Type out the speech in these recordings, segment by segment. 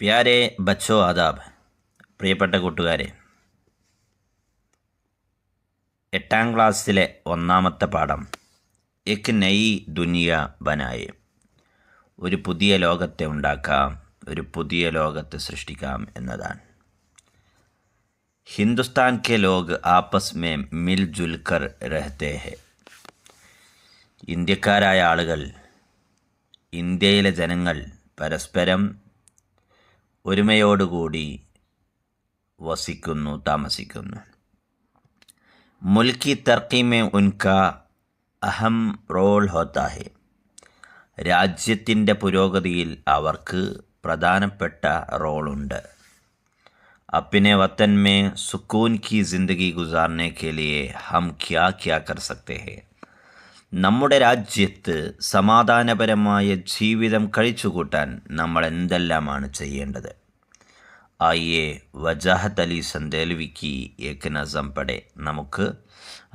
പ്യാരെ ബച്ചോ ആദാബ്. പ്രിയപ്പെട്ട കൂട്ടുകാരെ, 8ാം ക്ലാസ്സിലെ 1ാമത്തെ പാഠം എക് നയി ദുനിയ ബനായെ. ഒരു പുതിയ ലോകത്തെ ഉണ്ടാക്കാം, ഒരു പുതിയ ലോകത്തെ സൃഷ്ടിക്കാം എന്നതാണ്. Hindustan K log ആപ്പസ് may mill ജുൽ കർ രഹത്തെ ഹെ. ഇന്ത്യക്കാരായ ആളുകൾ, ഇന്ത്യയിലെ ജനങ്ങൾ പരസ്പരം ഒരുമയോടുകൂടി വസിക്കുന്നു, താമസിക്കുന്നു. മുൽക്കി തർക്കി മേ ഉൻകാ അഹം റോൾ ഹോത്താ ഹെ. രാജ്യത്തിൻ്റെ പുരോഗതിയിൽ അവർക്ക് പ്രധാനപ്പെട്ട റോളുണ്ട്. അപ്നെ വതൻ മേ സുക്കൂൻ കി ജിന്ദഗി ഗുസാർനെ കെ ലിയെ ഹം ക്യാ ക്യാ കർ സക്തേ ഹെ. നമ്മുടെ രാജ്യത്ത് സമാധാനപരമായ ജീവിതം കഴിച്ചുകൂട്ടാൻ നമ്മൾ എന്തെല്ലാമാണ് ചെയ്യേണ്ടത്? ആയിയെ വജാഹത്ത് അലി സന്ദേൽവിക്ക് ഏക് നസം പടെ. നമുക്ക്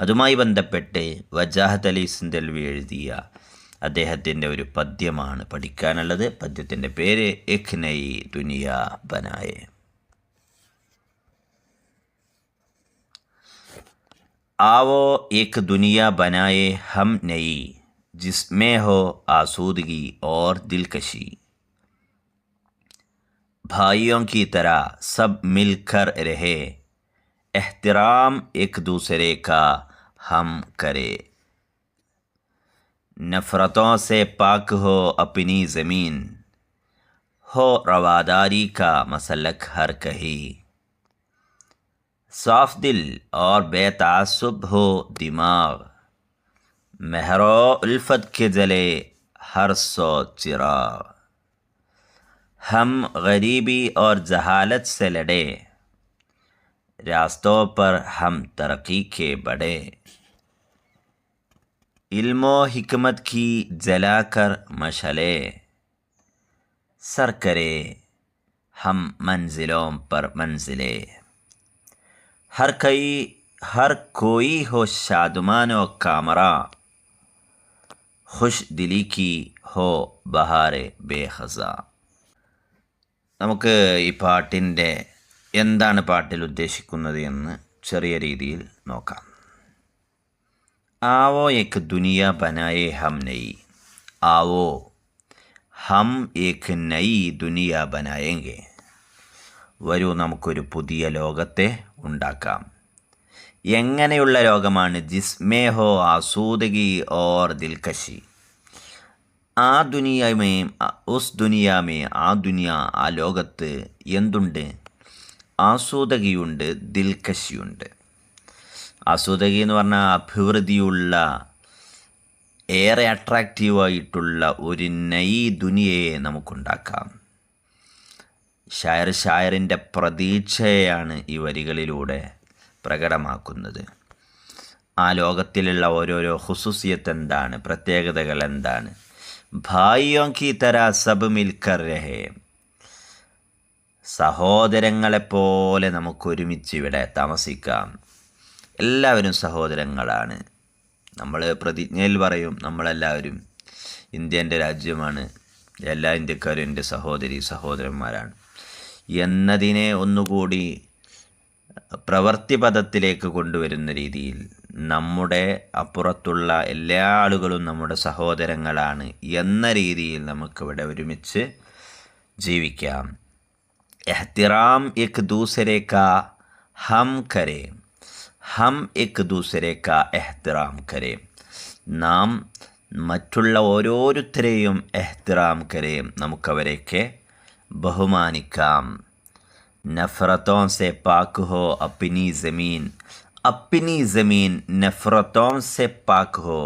അതുമായി ബന്ധപ്പെട്ട് വജാഹത്ത് അലി സന്ദേൽവി എഴുതിയ അദ്ദേഹത്തിൻ്റെ ഒരു പദ്യമാണ് പഠിക്കാനുള്ളത്. പദ്യത്തിൻ്റെ പേര് എക് നയി ദുനിയ ബനായെ. आओ एक दुनिया बनाए हम नई, जिसमें हो आसूदगी और दिलकशी. भाइयों की तरह सब मिलकर रहे, एहतराम एक दूसरे का हम करे. नफ़रतों से पाक हो अपनी ज़मीन, हो रवादारी का मसलक हर कहीं. साफ दिल और बेतासुब हो दिमाग, महरो उल्फत के जले हर सौ चिराग. हम गरीबी और जहालत से लड़े, रास्तों पर हम तरक्की के बढ़े. इल्मो हिकमत की जलाकर मशले, सर करे हम मंजिलों पर मंजिले. हर कोई हो शादमानो कामरा, खुश दिली की हो ബഹാറെ ബേഖസ. നമുക്ക് ഈ പാട്ടിൻ്റെ എന്താണ് പാട്ടിൽ ഉദ്ദേശിക്കുന്നത് എന്ന് ചെറിയ രീതിയിൽ നോക്കാം. ആവോ ഏക് ദുനിയ ബനായെ ഹം നയി. ആവോ ഹം ഏക് നയി ദുനിയ ബനായെങ്കെ. വരൂ, നമുക്കൊരു പുതിയ ലോകത്തെ ഉണ്ടാക്കാം. എങ്ങനെയുള്ള ലോകമാണ്? ജിസ്മേ ഹോ ആസൂദഗി ഓർ ദിൽകശി. ആ ദുനിയമേ ആ ലോകത്ത് എന്തുണ്ട്? ആസൂദഗിയുണ്ട്, ദിൽകശിയുണ്ട്. ആസൂദഗി എന്ന് പറഞ്ഞാൽ അഭിവൃദ്ധിയുള്ള, ഏറെ അട്രാക്റ്റീവായിട്ടുള്ള ഒരു നൈ ദുനിയയെ നമുക്കുണ്ടാക്കാം. ഷായറിൻ്റെ പ്രതീക്ഷയാണ് ഈ വരികളിലൂടെ പ്രകടമാക്കുന്നത്. ആ ലോകത്തിലുള്ള ഓരോരോ ഖുസൂസിയത്ത് എന്താണ്, പ്രത്യേകതകൾ എന്താണ്? ഭായിയോം കി തര സബ് മിൽക്കർ രഹേ. സഹോദരങ്ങളെപ്പോലെ നമുക്കൊരുമിച്ച് ഇവിടെ താമസിക്കാം. എല്ലാവരും സഹോദരങ്ങളാണ്. നമ്മൾ പ്രതിജ്ഞയിൽ പറയും, നമ്മളെല്ലാവരും ഇന്ത്യൻ്റെ രാജ്യമാണ്, എല്ലാ ഇന്ത്യക്കാരും എൻ്റെ സഹോദരന്മാരാണ് എന്നതിനെ ഒന്നുകൂടി പ്രവൃത്തിപഥത്തിലേക്ക് കൊണ്ടുവരുന്ന രീതിയിൽ നമ്മുടെ അപ്പുറത്തുള്ള എല്ലാ ആളുകളും നമ്മുടെ സഹോദരങ്ങളാണ് എന്ന രീതിയിൽ നമുക്കിവിടെ ഒരുമിച്ച് ജീവിക്കാം. എഹ്തിറാം എക് ദൂസരെ കാ ഹം കരേ. ഹം എക് ദൂസരെ കാ എഹ്തിറാം കരേ. നാം മറ്റുള്ള ഓരോരുത്തരെയും എഹ്തിറാം കരേ, നമുക്കവരെയൊക്കെ ബഹുമാനിക്കാം. നഫ്രത്തോं से पाक हो अपनी ज़मीन നഫ്രത്തോं से पाक हो.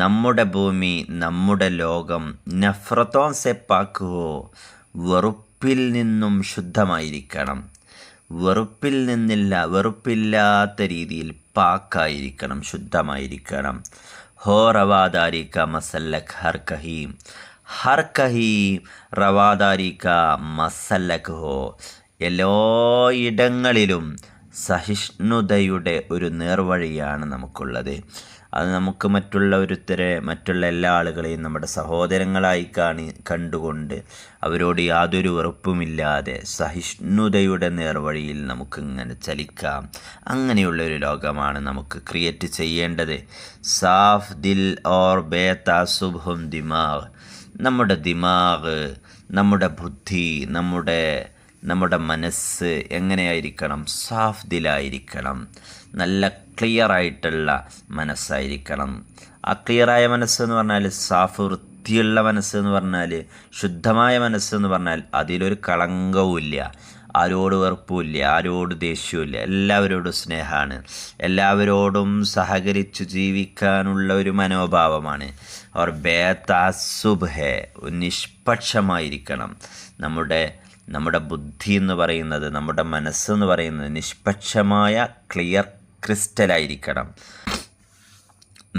നമ്മുടെ ഭൂമി, നമ്മുടെ ലോകം നഫ്രത്തോं से पाक हो, വെറുപ്പിൽ നിന്നും ശുദ്ധമായിരിക്കണം. വെറുപ്പില്ലാത്ത രീതിയിൽ പാക്കായിരിക്കണം, ശുദ്ധമായിരിക്കണം. ഹോ റവാദാരി കാ മസല്ലക് ഹർ കഹീ റവാദാരി കാ മസല്ലക് ഹോ. എല്ലായിടങ്ങളിലും സഹിഷ്ണുതയുടെ ഒരു നേർവഴിയാണ് നമുക്കുള്ളത്. അത് നമുക്ക് മറ്റുള്ള എല്ലാ ആളുകളെയും നമ്മുടെ സഹോദരങ്ങളായി കണ്ടുകൊണ്ട് അവരോട് യാതൊരു വെറുപ്പുമില്ലാതെ സഹിഷ്ണുതയുടെ നേർവഴിയിൽ നമുക്കിങ്ങനെ ചലിക്കാം. അങ്ങനെയുള്ളൊരു ലോകമാണ് നമുക്ക് ക്രിയേറ്റ് ചെയ്യേണ്ടത്. സാഫ് ദിൽ ഓർ ബേതാസുബ്ഹും ദിമാഗ്. നമ്മുടെ ദിമാഗ്, നമ്മുടെ ബുദ്ധി, നമ്മുടെ മനസ്സ് എങ്ങനെയായിരിക്കണം? സാഫ് ദിലായിരിക്കണം. നല്ല ക്ലിയറായിട്ടുള്ള മനസ്സായിരിക്കണം. ആ ക്ലിയറായ മനസ്സെന്ന് പറഞ്ഞാൽ, സാഫ് വൃത്തിയുള്ള മനസ്സെന്ന് പറഞ്ഞാൽ, ശുദ്ധമായ മനസ്സെന്ന് പറഞ്ഞാൽ അതിലൊരു കളങ്കവുമില്ല, ആരോട് വെറുപ്പുമില്ല, ആരോട് ദേഷ്യമില്ല, എല്ലാവരോടും സ്നേഹമാണ്, എല്ലാവരോടും സഹകരിച്ചു ജീവിക്കാനുള്ള ഒരു മനോഭാവമാണ്. അവർ ബേതാസുബ് ഹേ, നിഷ്പക്ഷമായിരിക്കണം. നമ്മുടെ ബുദ്ധി എന്ന് പറയുന്നത്, നമ്മുടെ മനസ്സെന്ന് പറയുന്നത് നിഷ്പക്ഷമായ ക്ലിയർ ക്രിസ്റ്റലായിരിക്കണം.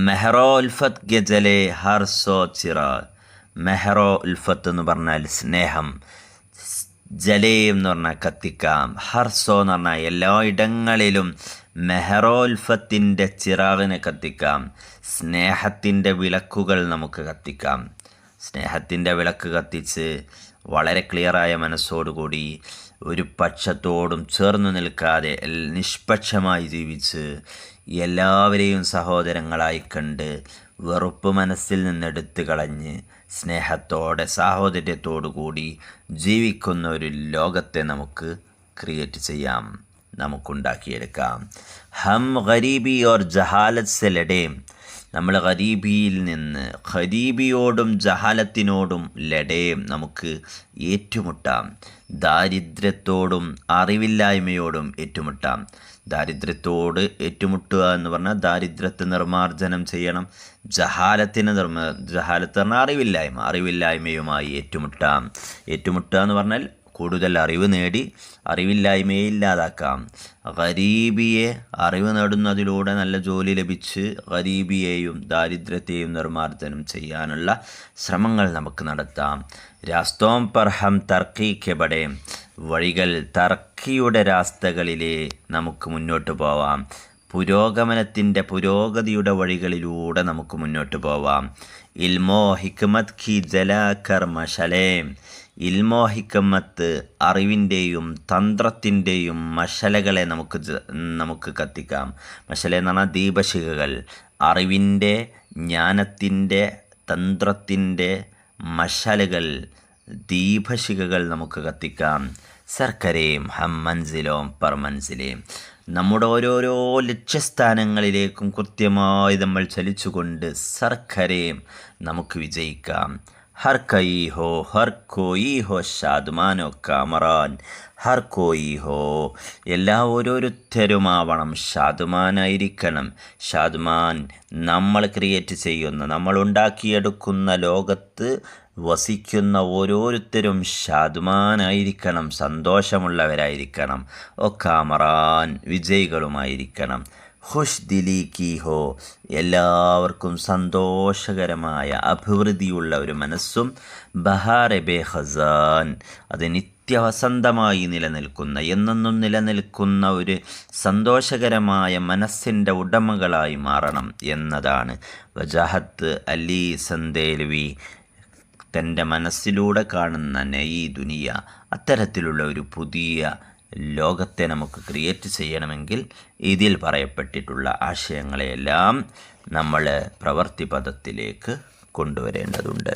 മെഹറോ ഉൽഫത്ത് ഗജലെ ഹർ സോ ചിറാഗ്. മെഹറോ ഉൽഫത്ത് എന്ന് പറഞ്ഞാൽ സ്നേഹം, ജലേ എന്ന് പറഞ്ഞാൽ കത്തിക്കാം, ഹർസോ എന്ന് പറഞ്ഞാൽ എല്ലാ ഇടങ്ങളിലും മെഹറോ ഉൽഫത്തിൻ്റെ ചിറാകിനെ കത്തിക്കാം. സ്നേഹത്തിൻ്റെ വിളക്കുകൾ നമുക്ക് കത്തിക്കാം. സ്നേഹത്തിൻ്റെ വിളക്ക് കത്തിച്ച് വളരെ ക്ലിയറായ മനസ്സോടുകൂടി ഒരു പക്ഷത്തോടും ചേർന്ന് നിൽക്കാതെ നിഷ്പക്ഷമായി ജീവിച്ച് എല്ലാവരെയും സഹോദരങ്ങളായി കണ്ട് വെറുപ്പ് മനസ്സിൽ നിന്നെടുത്ത് കളഞ്ഞ് സ്നേഹത്തോടെ സാഹോദര്യത്തോടു കൂടി ജീവിക്കുന്ന ഒരു ലോകത്തെ നമുക്ക് ക്രിയേറ്റ് ചെയ്യാം, നമുക്കുണ്ടാക്കിയെടുക്കാം. ഹം ഗരീബി ഓർ ജഹാലത്ത് സെ ലഡേം. നമ്മൾ ഖരീബിയോടും ജഹാലത്തിനോടും ലഡേം, നമുക്ക് ഏറ്റുമുട്ടാം. ദാരിദ്ര്യത്തോടും അറിവില്ലായ്മയോടും ഏറ്റുമുട്ടാം. ദാരിദ്ര്യത്തോട് ഏറ്റുമുട്ടുക എന്ന് പറഞ്ഞാൽ ദാരിദ്ര്യത്തെ നിർമ്മാർജ്ജനം ചെയ്യണം. ജഹാലത്ത് പറഞ്ഞാൽ അറിവില്ലായ്മയുമായി ഏറ്റുമുട്ടുക എന്ന് പറഞ്ഞാൽ കൂടുതൽ അറിവ് നേടി അറിവില്ലായ്മയെ ഇല്ലാതാക്കാം. ഗരീബിയെ അറിവ് നേടുന്നതിലൂടെ നല്ല ജോലി ലഭിച്ച് ഗരീബിയെയും ദാരിദ്ര്യത്തെയും നിർമ്മാർജ്ജനം ചെയ്യാനുള്ള ശ്രമങ്ങൾ നമുക്ക് നടത്താം. രാസ്തോം പർഹം തർക്കിക്ക് ബടേ. വഴികൾ തർക്കിയുടെ രാസ്തകളിലെ നമുക്ക് മുന്നോട്ട് പോവാം. പുരോഗതിയുടെ വഴികളിലൂടെ നമുക്ക് മുന്നോട്ട് പോവാം. ഇൽമോ ഹിക്മത് കി ജലാകർ മഷലേം. ഇൽമോ ഹിക്മത്ത്, അറിവിൻ്റെയും തന്ത്രത്തിൻ്റെയും മഷലകളെ നമുക്ക് കത്തിക്കാം. മഷല എന്ന് പറഞ്ഞാൽ ദീപശിഖകൾ. അറിവിൻ്റെ, ജ്ഞാനത്തിൻ്റെ, തന്ത്രത്തിൻ്റെ മഷലകൾ, ദീപശിഖകൾ നമുക്ക് കത്തിക്കാം. സർക്കരേം ഹം മൻസിലോം പർ മൻസിലേം. നമ്മുടെ ഓരോരോ ലക്ഷ്യസ്ഥാനങ്ങളിലേക്കും കൃത്യമായി നമ്മൾ ചലിച്ചുകൊണ്ട് സർക്കരേം നമുക്ക് വിജയിക്കാം. ഹർ കോയി ഹോ ഷാദ്മാനോ കാമറാൻ. ഹർ കോയി ഹോ, എല്ലാ ഓരോരുത്തരുമാവണം ഷാദ്മാനായിരിക്കണം. ഷാദ്മാൻ, നമ്മൾ ക്രിയേറ്റ് ചെയ്യുന്ന, നമ്മൾ ഉണ്ടാക്കിയെടുക്കുന്ന ലോകത്ത് വസിക്കുന്ന ഓരോരുത്തരും ഷാദ്മാനായിരിക്കണം, സന്തോഷമുള്ളവരായിരിക്കണം. കാമറാൻ, വിജയികളുമായിരിക്കണം. ഖുഷ് ദിലി കി ഹോ, എല്ലാവർക്കും സന്തോഷകരമായ അഭിവൃദ്ധിയുള്ള ഒരു മനസ്സും. ബഹാറെ ബേ ഖസാൻ, അത് നിത്യവസന്തമായി നിലനിൽക്കുന്ന, എന്നെന്നും നിലനിൽക്കുന്ന ഒരു സന്തോഷകരമായ മനസ്സിൻ്റെ ഉടമകളായി മാറണം എന്നതാണ് വജാഹത്ത് അലി സന്ദേൽവി തൻ്റെ മനസ്സിലൂടെ കാണുന്ന ഈ ദുനിയ. അത്തരത്തിലുള്ള ഒരു പുതിയ ലോകത്തെ നമുക്ക് ക്രിയേറ്റ് ചെയ്യണമെങ്കിൽ ഇതിൽ പറയപ്പെട്ടിട്ടുള്ള ആശയങ്ങളെയെല്ലാം നമ്മൾ പ്രവൃത്തിപഥത്തിലേക്ക് കൊണ്ടുവരേണ്ടതുണ്ട്.